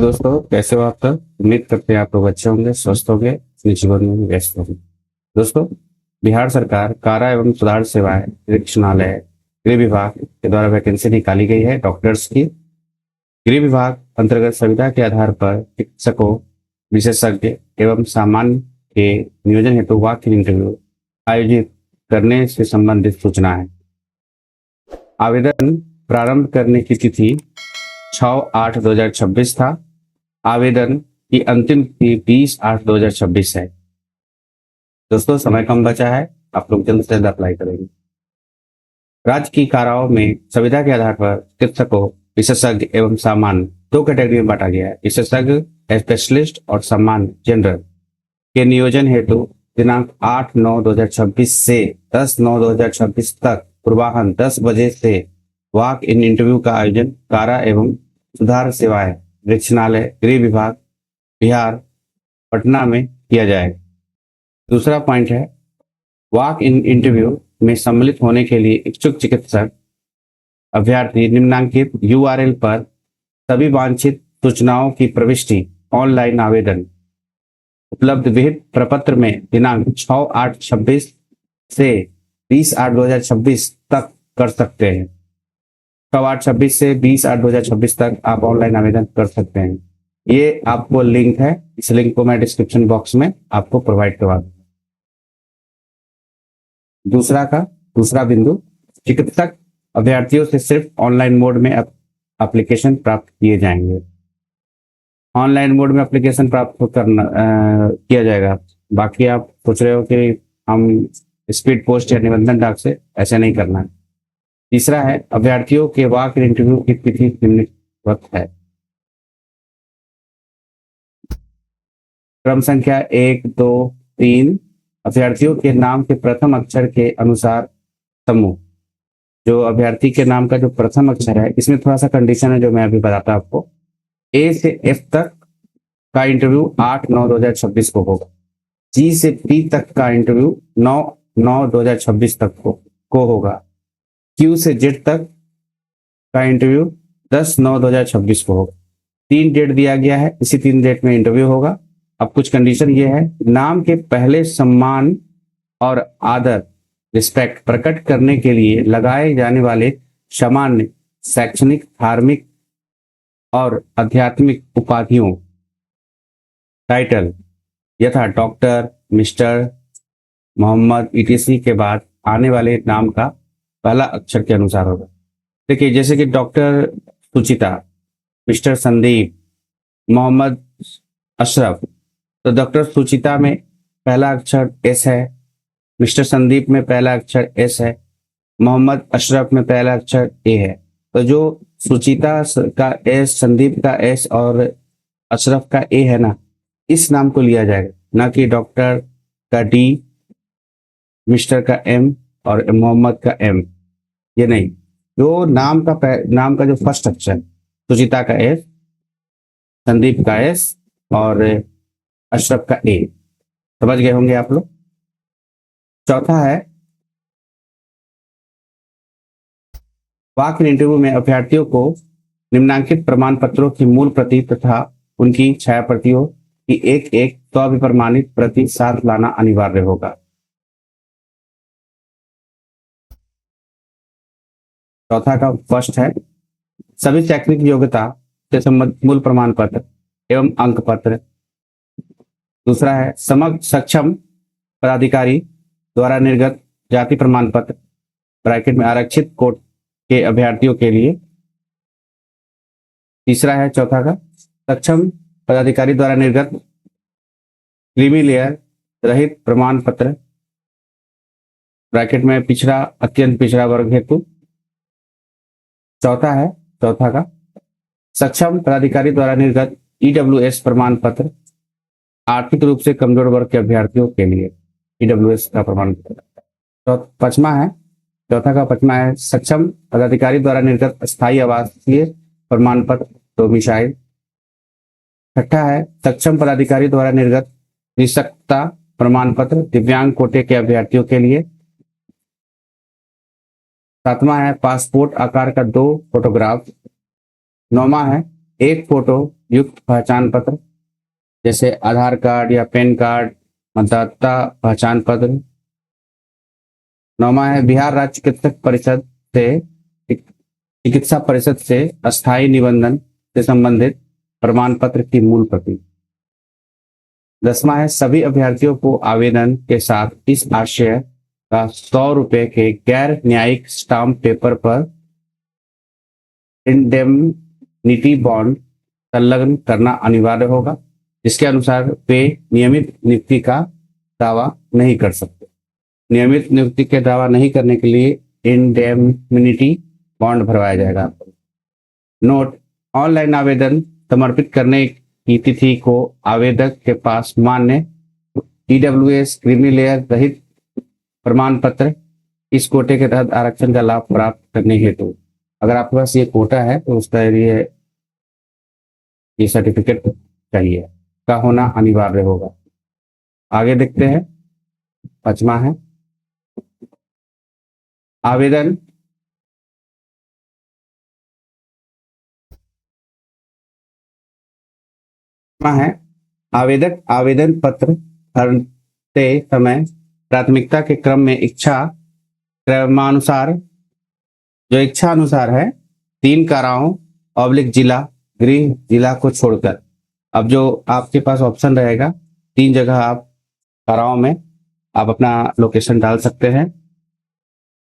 दोस्तों, कैसे हो आप सब? उम्मीद करते हैं आप लोग अच्छे होंगे, स्वस्थ होंगे, अपने जीवन में व्यस्त होंगे। दोस्तों, बिहार सरकार कारा एवं सुधार सेवाएं निरीक्षणालय गृह विभाग के द्वारा वैकेंसी निकाली गई है डॉक्टर्स की। गृह विभाग अंतर्गत संविदा के आधार पर चिकित्सकों, विशेषज्ञ एवं सामान्य के नियोजन हेतु वॉक इन इंटरव्यू आयोजित करने से संबंधित सूचना है। आवेदन प्रारंभ करने की तिथि 6/8/2026 था। आवेदन की अंतिम तिथि 20/8/2026 है। दोस्तों, समय कम बचा है, आप लोग जल्द से जल्द अप्लाई करेंगे। राज्य की काराओं में संविदा के आधार पर चिकित्सकों, विशेषज्ञ एवं सामान्य दो कैटेगरी में बांटा गया है। विशेषज्ञ स्पेशलिस्ट और सामान्य जनरल के नियोजन हेतु दिनांक 8/9/2026 से 10/9/2026 तक पूर्वाह्न 10 बजे से वॉक इन इंटरव्यू का आयोजन कारा एवं सुधार सेवाएं निरीक्षणालय गृह विभाग बिहार पटना में किया जाएगा। दूसरा पॉइंट है, वॉक इन इंटरव्यू में सम्मिलित होने के लिए इच्छुक चिकित्सक अभ्यर्थी निम्नांकित URL पर सभी वांछित सूचनाओं की प्रविष्टि ऑनलाइन आवेदन उपलब्ध विहित प्रपत्र में दिनांक 6/8/26 से 20/8/2026 तक कर सकते हैं। 6/8/26 से 20/8/2026 तक आप ऑनलाइन आवेदन कर सकते हैं। ये आपको लिंक है, इस लिंक को मैं डिस्क्रिप्शन बॉक्स में आपको प्रोवाइड करवा दूंगा। दूसरा बिंदु, चिकित्सक अभ्यर्थियों से सिर्फ ऑनलाइन मोड में एप्लीकेशन प्राप्त किए जाएंगे। ऑनलाइन मोड में एप्लीकेशन प्राप्त किया जाएगा। बाकी आप सोच रहे हो कि हम स्पीड पोस्ट या निबंधन डाक से, ऐसे नहीं करना है। तीसरा है, अभ्यर्थियों के वॉक इन इंटरव्यू की तिथि निम्नलिखित है। क्रम संख्या 1, 2, 3 अभ्यर्थियों के नाम के प्रथम अक्षर के अनुसार समूह। जो अभ्यर्थी के नाम का जो प्रथम अक्षर है, इसमें थोड़ा सा कंडीशन है जो मैं अभी बताता आपको। A से F तक का इंटरव्यू 8/9/2026 को होगा। G से P तक का इंटरव्यू 9/9/2026 तक को होगा। Q से Z तक का इंटरव्यू 10/9/2026 को होगा। 3 डेट दिया गया है, इसी 3 डेट में इंटरव्यू होगा। अब कुछ कंडीशन ये है, नाम के पहले सम्मान और आदर रिस्पेक्ट प्रकट करने के लिए लगाए जाने वाले सामान्य शैक्षणिक, धार्मिक और आध्यात्मिक उपाधियों टाइटल यथा डॉक्टर, मिस्टर, मोहम्मद ETC के बाद आने वाले नाम का पहला अक्षर के अनुसार होगा। देखिए, जैसे कि डॉक्टर सुचिता, मिस्टर संदीप, मोहम्मद अशरफ, तो डॉक्टर सुचिता में पहला अक्षर S है, मिस्टर संदीप में पहला अक्षर S है, मोहम्मद अशरफ में पहला अक्षर A है। तो जो सुचिता का S, संदीप का S और अशरफ का A है ना, इस नाम को लिया जाएगा, ना कि डॉक्टर का D, मिस्टर का M और मोहम्मद का M। ये नहीं, जो नाम का जो फर्स्ट अक्षर, सुचिता का S, संदीप का S और अशरफ का A, समझ गए होंगे आप लोग। चौथा है, वॉक इन इंटरव्यू में अभ्यर्थियों को निम्नांकित प्रमाण पत्रों की मूल प्रति तथा उनकी छाया प्रतियों की एक स्वविप्रमाणित प्रति साथ लाना अनिवार्य होगा। चौथा का फर्स्ट है, सभी शैक्षणिक योग्यता से संबंधित मूल प्रमाण पत्र एवं अंक पत्र। दूसरा है, सक्षम पदाधिकारी द्वारा निर्गत जाति प्रमाण पत्र ब्रैकेट में आरक्षित कोट के अभ्यर्थियों के लिए। तीसरा है, चौथा का, सक्षम पदाधिकारी द्वारा निर्गत क्रीमी लेयर रहित प्रमाण पत्र ब्रैकेट में पिछड़ा, अत्यंत पिछड़ा वर्ग हेतु। चौथा का, सक्षम पदाधिकारी द्वारा निर्गत EWS प्रमाण पत्र आर्थिक रूप से कमजोर वर्ग के अभ्यर्थियों के लिए EWS का प्रमाण पत्र। चौथा का पचमा है, सक्षम पदाधिकारी द्वारा निर्गत स्थायी आवासीय प्रमाण पत्र डोमिसाइल। छठा है, सक्षम पदाधिकारी द्वारा निर्गत निःशक्तता प्रमाण पत्र दिव्यांग कोटे के अभ्यर्थियों के लिए। सातवां है, पासपोर्ट आकार का 2 फोटोग्राफ। नौवां है, एक फोटो युक्त पहचान पत्र जैसे आधार कार्ड या पैन कार्ड, मतदाता पहचान पत्र। 9वां है बिहार राज्य चिकित्सा परिषद से अस्थायी निबंधन से संबंधित प्रमाण पत्र की मूल प्रति। 10वां है सभी अभ्यर्थियों को आवेदन के साथ इस आशय का 100 रुपए के गैर न्यायिक स्टाम्प पेपर पर इंडेमनिटी बॉन्ड संलग्न करना अनिवार्य होगा, जिसके अनुसार वे नियमित नियुक्ति का दावा नहीं कर सकते। नियमित नियुक्ति के दावा नहीं करने के लिए इंडेमनिटी बॉन्ड भरवाया जाएगा आपको। नोट, ऑनलाइन आवेदन समर्पित करने की तिथि को आवेदक के पास मान्य ईडब्ल्यूएस क्रीमी लेयर रहित प्रमाण पत्र इस कोटे के तहत आरक्षण का लाभ प्राप्त करने हेतु, अगर आपके पास ये कोटा है तो उसका लिए ये सर्टिफिकेट चाहिए का होना अनिवार्य होगा। आगे देखते हैं। 5वां है आवेदन है आवेदक आवेदन पत्र भरते समय प्राथमिकता के क्रम में क्रमानुसार जो इच्छा अनुसार है 3 काराओं जिला गृह जिला को छोड़कर, अब जो आपके पास ऑप्शन रहेगा 3 जगह आप काराओं में आप अपना लोकेशन डाल सकते हैं,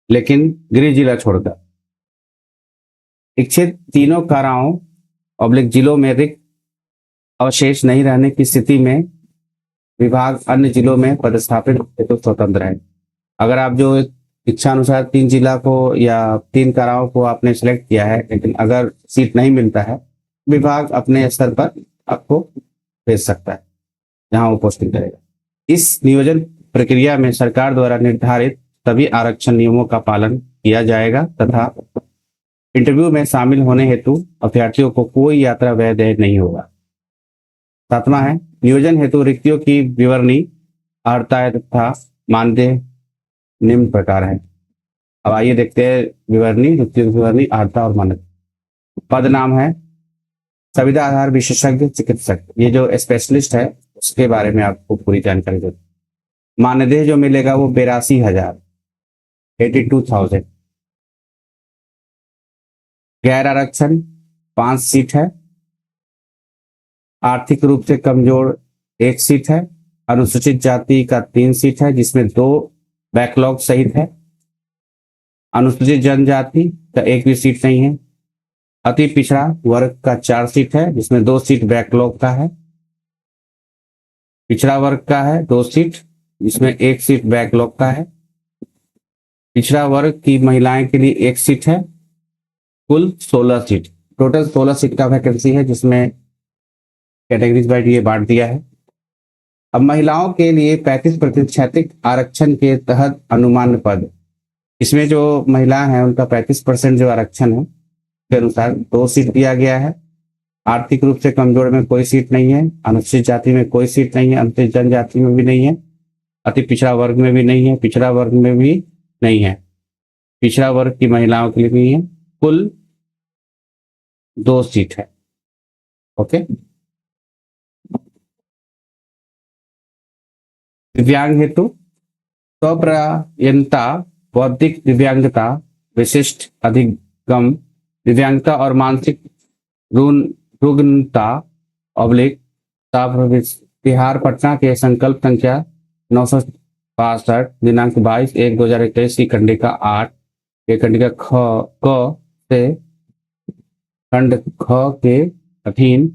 लेकिन गृह जिला छोड़कर इच्छित तीनों काराओं जिलों में रिक्त अवशेष नहीं रहने की स्थिति में विभाग अन्य जिलों में पदस्थापित हेतु स्वतंत्र है। अगर आप जो इच्छा अनुसार 3 जिला को या 3 काराओं को आपने सिलेक्ट किया है, लेकिन अगर सीट नहीं मिलता है, विभाग अपने स्तर पर आपको भेज सकता है जहां वो पोस्टिंग करेगा। इस नियोजन प्रक्रिया में सरकार द्वारा निर्धारित सभी आरक्षण नियमों का पालन किया जाएगा तथा इंटरव्यू में शामिल होने हेतु अभ्यर्थियों को कोई यात्रा व्यय देय नहीं होगा। 7वां है नियोजन हेतु रिक्तियों की विवरणी अर्हता तथा मानदेय निम्न प्रकार है। अब आइए देखते हैं विवरणी, रिक्तियों की विवरणी, अर्हता और मानदेय। पद नाम है संविदा आधार विशेषज्ञ चिकित्सक, ये जो स्पेशलिस्ट है उसके बारे में आपको पूरी जानकारी देते। मानदेय जो मिलेगा वो 82,000 82,000। गैर आरक्षण 5 सीट है। आर्थिक रूप से कमजोर 1 सीट है। अनुसूचित जाति का 3 सीट है जिसमें 2 बैकलॉग सहित है। अनुसूचित जनजाति का 1 भी सीट नहीं है। अति पिछड़ा वर्ग का 4 सीट है जिसमें 2 सीट बैकलॉग का है। पिछड़ा वर्ग का है 2 सीट जिसमें 1 सीट बैकलॉग का है। पिछड़ा वर्ग की महिलाएं के लिए 1 सीट है। कुल 16 सीट, टोटल 16 सीट का वैकेंसी है जिसमें कैटेगरीज वाइज ये बांट दिया है। अब महिलाओं के लिए 35% क्षैतिज आरक्षण के तहत अनुमान पद, इसमें जो महिला हैं उनका 35% जो आरक्षण है के अनुसार 2 सीट दिया गया है। आर्थिक रूप से कमजोर में कोई सीट नहीं है। अनुसूचित जाति में कोई सीट नहीं है। अनुसूचित जनजाति में भी नहीं है। अति पिछड़ा वर्ग में भी नहीं है। पिछड़ा वर्ग में भी नहीं है। पिछड़ा वर्ग की महिलाओं के लिए भी है। कुल 2 सीट है। ओके। दिव्यांग हेतु स्वप्रयंता, बौद्धिक दिव्यांगता, विशिष्ट अधिगम दिव्यांगता और मानसिक रुग्णता बिहार पटना के संकल्प संख्या 962 दिनांक 22/1/2021 की खंडिका 8 के खंडिका क से खंड ख के अधीन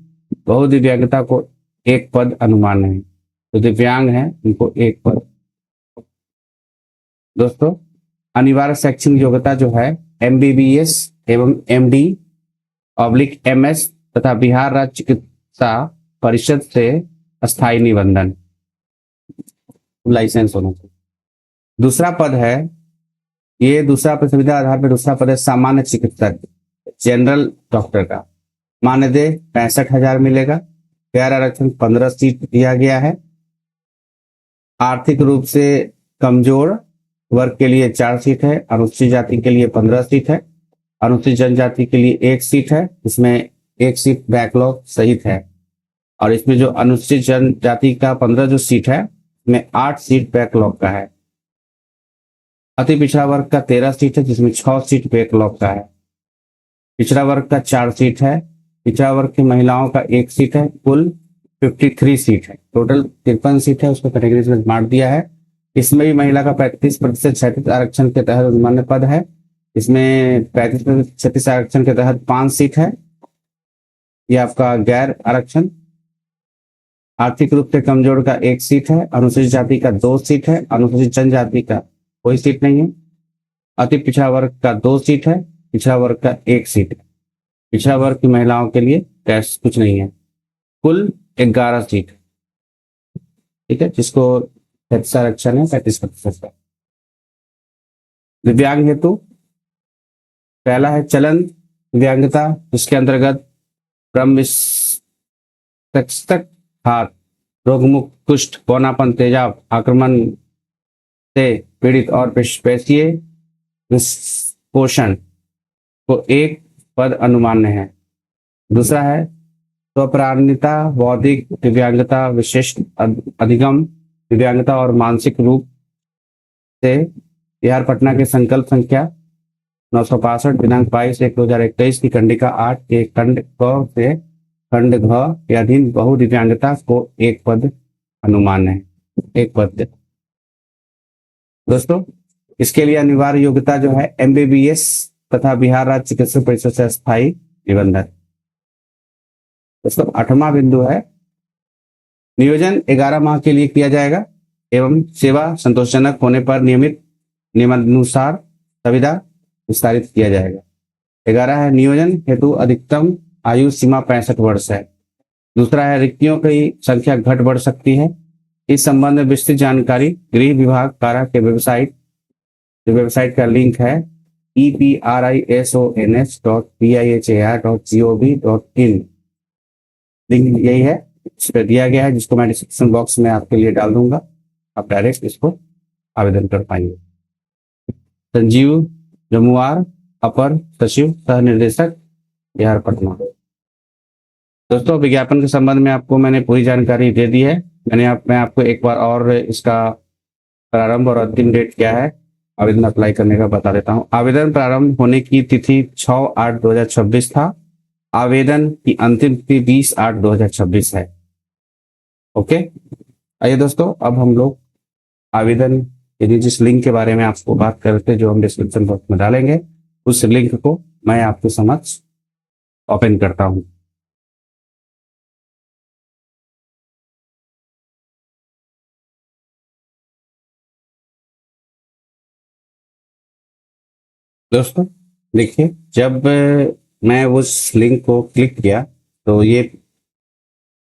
बहुदिव्यांगता को 1 पद अनुमान है। तो दिव्यांग है उनको 1 पद। दोस्तों, अनिवार्य शैक्षणिक योग्यता जो है MBBS एवं MD/MS तथा बिहार राज्य चिकित्सा परिषद से अस्थायी निबंधन लाइसेंस होना चाहिए। दूसरा पद है, ये दूसरा पद संविदा आधार पर दूसरा पद है सामान्य चिकित्सक, जनरल डॉक्टर का। मानदेय 65,000 मिलेगा। गैर आरक्षण 15 सीट दिया गया है। आर्थिक रूप से कमजोर वर्ग के लिए 4 सीट है। अनुसूचित जाति के लिए 15 सीट है। अनुसूचित जनजाति के लिए 1 सीट है, इसमें 1 सीट बैकलॉग सहित है। और इसमें जो अनुसूचित जनजाति का 15 जो सीट है, इसमें 8 सीट बैकलॉग का है। अति पिछड़ा वर्ग का 13 सीट है, जिसमें 6 सीट बैकलॉग का है। पिछड़ा वर्ग का 4 सीट है। पिछड़ा वर्ग की महिलाओं का 1 सीट है। कुल 53 सीट है। टोटल 53 सीट है, उसको कैटेगरीज में बांट दिया है। इसमें भी महिला का 35% क्षैतिज आरक्षण के तहत मान्य पद है। इसमें 35% क्षैतिज आरक्षण के तहत 5 सीट है। ये आपका गैर आरक्षण। आर्थिक रूप से कमजोर का 1 सीट है। अनुसूचित जाति का 2 सीट है। अनुसूचित जनजाति का कोई सीट नहीं है। अति पिछड़ा वर्ग का 2 सीट है। पिछड़ा वर्ग का 1 सीट है। पिछड़ा वर्ग की महिलाओं के लिए टेस्ट कुछ नहीं है। कुल 11 सीट, ठीक है, जिसको 35 आरक्षण है 35% का। दिव्यांग हेतु पहला है चलन दिव्यांगता, जिसके अंतर्गत ब्रह्म हाथ, रोगमुक्त, कुष्ठ, पौनापन, तेजाब आक्रमण से पीड़ित और पेशीय पोषण को 1 पद अनुमान्य है। दूसरा है स्वप्राणिता, बौद्धिक दिव्यांगता, विशिष्ट अधिगम दिव्यांगता और मानसिक रूप से बिहार पटना के संकल्प संख्या 965 दिनांक 22/1/2021 की खंडिका 8 के खंड क से खंड घ के अधीन बहु दिव्यांगता को 1 पद अनुमान है। 1 पद। दोस्तों, इसके लिए अनिवार्य योग्यता जो है MBBS तथा बिहार राज्य चिकित्सक परिषद से स्थायी निबंधन। दोस्तों, 8वां बिंदु है नियोजन 11 माह के लिए किया जाएगा एवं सेवा संतोषजनक होने पर नियमित नियमानुसार सुविधा विस्तारित किया जाएगा। 11 है नियोजन हेतु अधिकतम आयु सीमा 65 वर्ष है। दूसरा है रिक्तियों की संख्या घट बढ़ सकती है। इस संबंध में विस्तृत जानकारी गृह विभाग कारा के वेबसाइट का लिंक है eprisons.pihar.gov.in। लिंक यही है, इस पर दिया गया है, जिसको मैं डिस्क्रिप्शन बॉक्स में आपके लिए डाल दूंगा। आप डायरेक्ट इसको आवेदन कर पाएंगे। संजीव जमुआर, अपर सचिव सह निर्देशक, बिहार पटना। दोस्तों, विज्ञापन के संबंध में आपको मैंने पूरी जानकारी दे दी है। मैं आपको एक बार और इसका प्रारंभ और अंतिम डेट क्या है आवेदन अप्लाई करने का बता देता हूँ। आवेदन प्रारंभ होने की तिथि 6/8/2026 था। आवेदन की अंतिम तिथि 20/8/2026 है। ओके, आइए दोस्तों, अब हम लोग आवेदन के लिए जिस लिंक के बारे में आपको बात करते हैं, जो हम डिस्क्रिप्शन बॉक्स में डालेंगे, उस लिंक को मैं आपके समक्ष ओपन करता हूँ। दोस्तों देखिए, जब मैं उस लिंक को क्लिक किया तो ये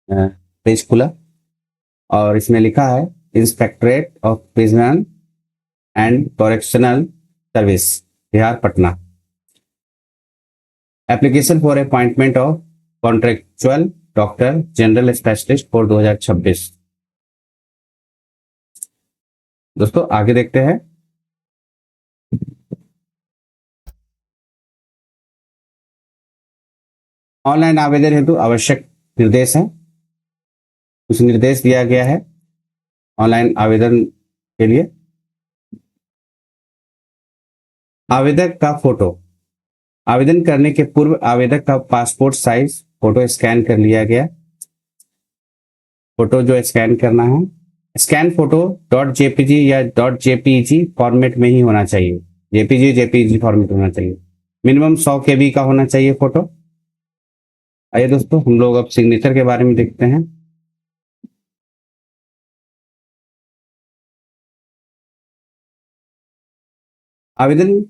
पेज खुला और इसमें लिखा है inspectorate of prison and correctional service, Bihar Patna. Application for appointment of contractual doctor general specialist for 2026। दोस्तों, आगे देखते हैं। ऑनलाइन आवेदन हेतु आवश्यक निर्देश है। कुछ निर्देश दिया गया है ऑनलाइन आवेदन के लिए। आवेदक का फोटो। आवेदन करने के पूर्व आवेदक का पासपोर्ट साइज फोटो स्कैन कर लिया गया। फोटो जो स्कैन करना है, स्कैन फोटो .jpg या .jpeg फॉर्मेट में ही होना चाहिए। JPG फॉर्मेट होना चाहिए। मिनिमम 100 KB का होना चाहिए फोटो। आइए दोस्तों, हम लोग अब सिग्नेचर के बारे में देखते हैं। आवेदन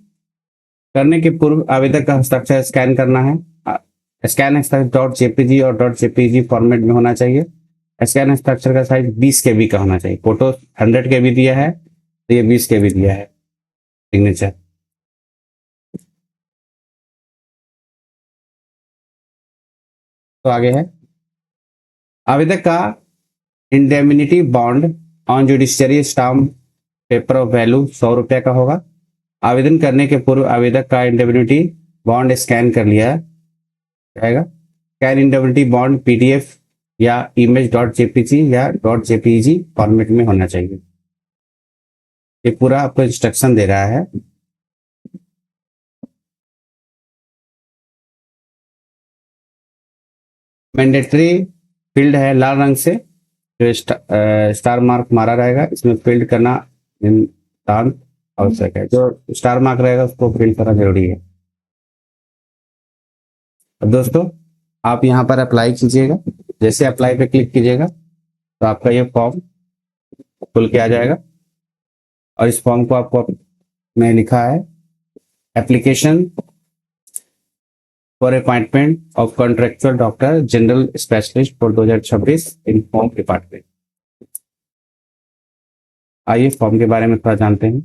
करने के पूर्व आवेदक का हस्ताक्षर स्कैन करना है। स्कैन हस्ताक्षर .jpg और .jpeg फॉर्मेट में होना चाहिए। स्कैन हस्ताक्षर का साइज 20 KB का होना चाहिए। फोटो 100 KB दिया है, तो ये 20 KB दिया है सिग्नेचर। तो आगे है आवेदक का indemnity bond on judiciary stamp paper of value 100 रुपये का होगा। आवेदन करने के पूर्व आवेदक का इंडेमनिटी बॉन्ड स्कैन कर लिया जाएगा। कैन इंडेबिलिटी बॉन्ड पीडीएफ या इमेज डॉट जेपीजी या डॉट जेपीजी फॉर्मेट में होना चाहिए। ये पूरा आपको इंस्ट्रक्शन दे रहा है। मैंडेटरी फील्ड है लाल रंग से, जो स्टार मार्क मारा रहेगा, इसमें फील्ड करना नितांत आवश्यक है। जो स्टार मार्क रहेगा उसको फील्ड करना जरूरी है। अब दोस्तों आप यहाँ पर अप्लाई कीजिएगा। जैसे अप्लाई पे क्लिक कीजिएगा तो आपका ये फॉर्म खुल के आ जाएगा और इस फॉर्म को आपको में लिखा है application for appointment of contractual doctor general specialist for 2026 in form department. आइए फॉर्म के बारे में थोड़ा जानते हैं।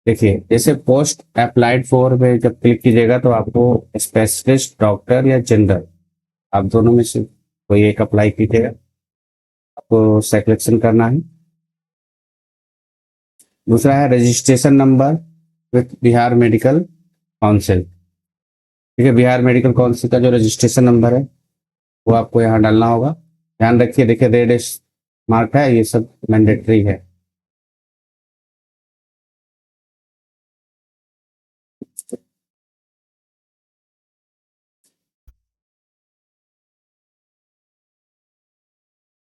देखिए, जैसे पोस्ट अप्लाइड फॉर में जब क्लिक कीजिएगा तो आपको स्पेशलिस्ट डॉक्टर या जनरल, आप दोनों में से कोई एक अप्लाई कीजिएगा। आपको सिलेक्शन करना है। दूसरा है registration number with Bihar medical council. ठीक है, बिहार मेडिकल काउंसिल का जो रजिस्ट्रेशन नंबर है वो आपको यहाँ डालना होगा। ध्यान रखिए, देखिए रेड मार्क है, ये सब मैंडेटरी है।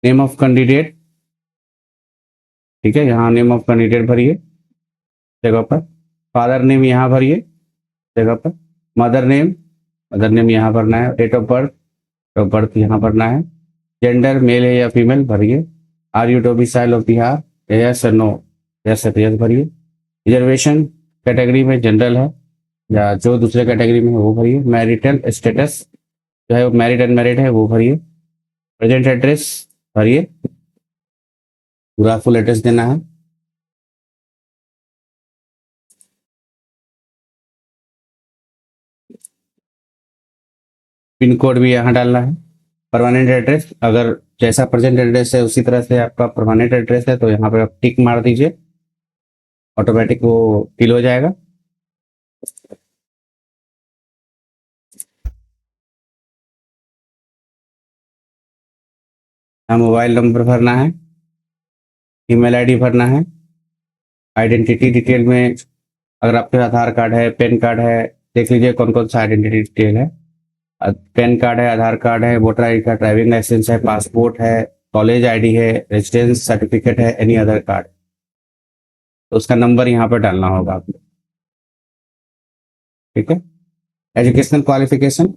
नेम ऑफ कैंडिडेट, ठीक है, यहाँ नेम ऑफ कैंडिडेट भरिए जगह पर। फादर नेम यहाँ भरिए जगह पर। मदर नेम यहाँ भरना है। डेट ऑफ बर्थ यहाँ भरना है। जेंडर मेल है या फीमेल भरिए। Are you domicile of Bihar, yes or no, yes or yes भरिए। रिजर्वेशन कैटेगरी में जनरल है या जो दूसरे कैटेगरी में है वो भरिए। मैरिटल स्टेटस जो है वो मैरिड अनमैरिड है वो भरिए। प्रेजेंट एड्रेस भरिए, पूरा फुल एड्रेस देना है। पिन कोड भी यहाँ डालना है। परमानेंट एड्रेस, अगर जैसा प्रेजेंट एड्रेस है उसी तरह से आपका परमानेंट एड्रेस है तो यहाँ पे आप टिक मार दीजिए, ऑटोमेटिक वो फिल हो जाएगा। यहाँ मोबाइल नंबर भरना है, ईमेल आईडी भरना है। आइडेंटिटी डिटेल में अगर आपके आधार कार्ड है, पैन कार्ड है, देख लीजिए कौन कौन सा आइडेंटिटी डिटेल है। पैन कार्ड है, आधार कार्ड है, voter I card, driving licence है, पासपोर्ट है, कॉलेज आईडी है, रेजिडेंस सर्टिफिकेट है, एनी अदर कार्ड, तो उसका नंबर यहाँ पर डालना होगा आपको। ठीक है। Educational qualification,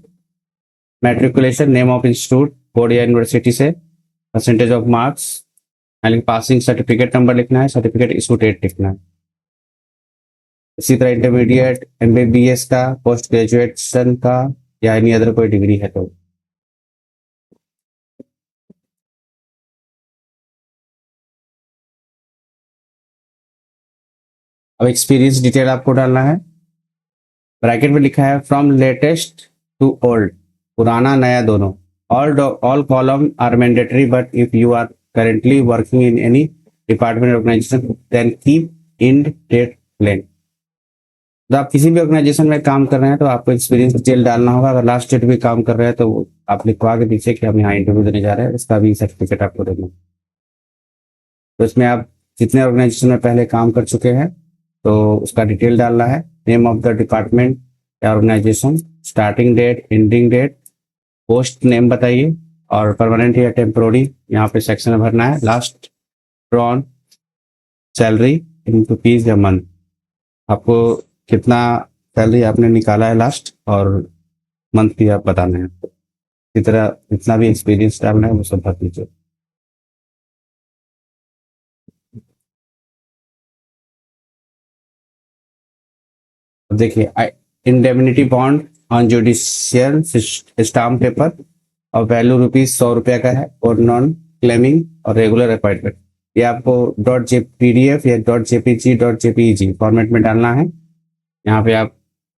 matriculation, name of institute, board या यूनिवर्सिटी से, परसेंटेज ऑफ मार्क्स, यानी पासिंग सर्टिफिकेट नंबर लिखना है, सर्टिफिकेट इशू डेट लिखना है। इसी तरह इंटरमीडिएट, एमबीबीएस का, पोस्ट ग्रेजुएशन का या एनी अदर कोई डिग्री है तो। अब एक्सपीरियंस डिटेल आपको डालना है। ब्रैकेट में लिखा है फ्रॉम लेटेस्ट टू ओल्ड, पुराना नया दोनों। All column are mandatory but if you are currently working in any department organisation then keep in date plain. तो आप किसी भी ऑर्गेनाइजेशन में काम कर रहे हैं तो आपको एक्सपीरियंस डिटेल डालना होगा। अगर लास्ट डेट भी काम कर रहे हैं तो आप लिखवा के दीजिए कि हम यहाँ इंटरव्यू देने जा रहे हैं, इसका भी सर्टिफिकेट आपको देना। तो इसमें आप जितने ऑर्गेनाइजेशन में पहले काम कर चुके हैं तो उसका डिटेल डालना है। नेम ऑफ द डिपार्टमेंट या organisation, starting date, ending date, post name बताइए और परमानेंट या टेम्पोररी यहाँ पे सेक्शन में भरना है। Last drawn salary in rupees या मंथ, आपको कितना सैलरी आपने निकाला है लास्ट और मंथ भी आप बताना है। इसी तरह जितना भी एक्सपीरियंस डालना है वो सब भर दीजिए। देखिए, indemnity bond on judicial stamp paper और वैल्यू ₹100 का है और नॉन क्लेमिंग और रेगुलर अपॉइंटमेंट, ये आपको .pdf या .jpg फॉर्मेट में डालना है। यहाँ पे आप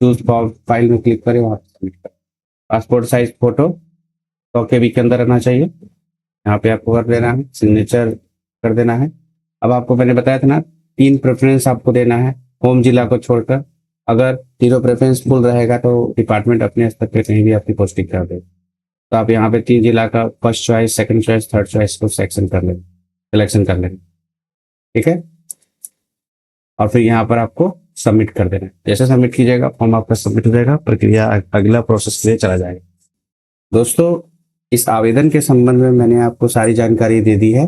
चूज फाइल में क्लिक करें, वहाँ सबमिट करें। पासपोर्ट साइज फोटो 100 KB के अंदर रहना चाहिए। यहाँ पे आपको कर देना है, सिग्नेचर कर देना है। अब आपको मैंने बताया था ना 3 प्रेफरेंस आपको देना है होम जिला को छोड़कर। अगर तीनों प्रेफरेंस फुल रहेगा तो डिपार्टमेंट अपने स्तर पे कहीं भी आपकी पोस्टिंग कर दे। तो आप यहाँ पे 3 जिला का first choice, second choice, third choice को सिलेक्शन कर लेंगे। ठीक है, और फिर यहाँ पर आपको सबमिट कर देना है। जैसे सबमिट कीजिएगा फॉर्म आपका सबमिट हो जाएगा, प्रक्रिया अगला प्रोसेस के लिए चला जाएगा। दोस्तों, इस आवेदन के संबंध में मैंने आपको सारी जानकारी दे दी है।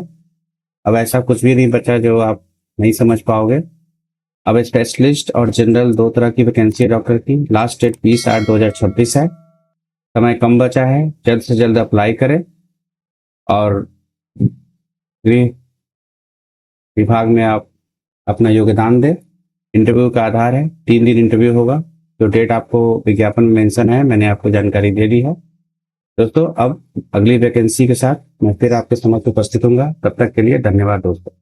अब ऐसा कुछ भी नहीं बचा जो आप नहीं समझ पाओगे। अब स्पेशलिस्ट और जनरल 2 तरह की वैकेंसी है डॉक्टर की। लास्ट डेट 20/8/2026 है। समय कम बचा है, जल्द से जल्द अप्लाई करें और गृह विभाग में आप अपना योगदान दें। इंटरव्यू का आधार है 3 दिन इंटरव्यू होगा। जो डेट आपको विज्ञापन में मेंशन है मैंने आपको जानकारी दे दी है। दोस्तों, अब अगली वैकेंसी के साथ मैं फिर आपके समक्ष उपस्थित हूँगा। तब तक के लिए धन्यवाद दोस्तों।